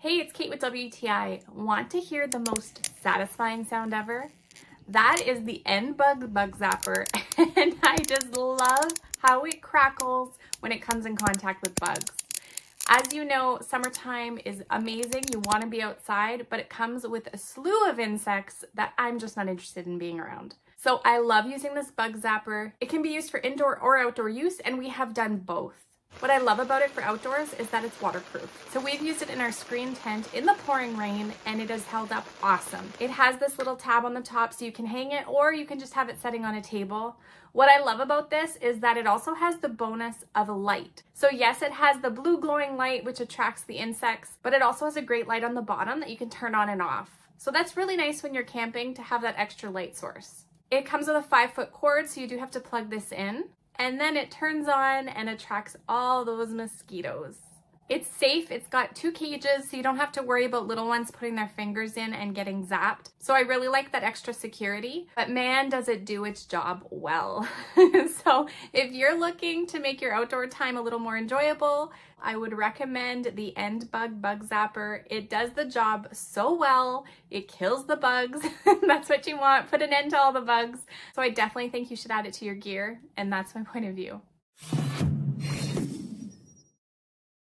Hey, it's Kate with WTI. Want to hear the most satisfying sound ever? That is the Endbug bug zapper, and I just love how it crackles when it comes in contact with bugs. As you know, summertime is amazing. You want to be outside, but it comes with a slew of insects that I'm just not interested in being around. So I love using this bug zapper. It can be used for indoor or outdoor use, and we have done both. What I love about it for outdoors is that it's waterproof. So we've used it in our screen tent in the pouring rain, and it has held up awesome. It has this little tab on the top so you can hang it, or you can just have it setting on a table. What I love about this is that it also has the bonus of light. So yes, it has the blue glowing light which attracts the insects, but it also has a great light on the bottom that you can turn on and off. So that's really nice when you're camping to have that extra light source. It comes with a 5-foot cord, so you do have to plug this in. And then it turns on and attracts all those mosquitoes. It's safe. It's got 2 cages, so you don't have to worry about little ones putting their fingers in and getting zapped. So I really like that extra security, but man, does it do its job well. So if you're looking to make your outdoor time a little more enjoyable, I would recommend the Endbug bug zapper. It does the job so well. It kills the bugs. That's what you want. Put an end to all the bugs. So I definitely think you should add it to your gear, and that's my point of view.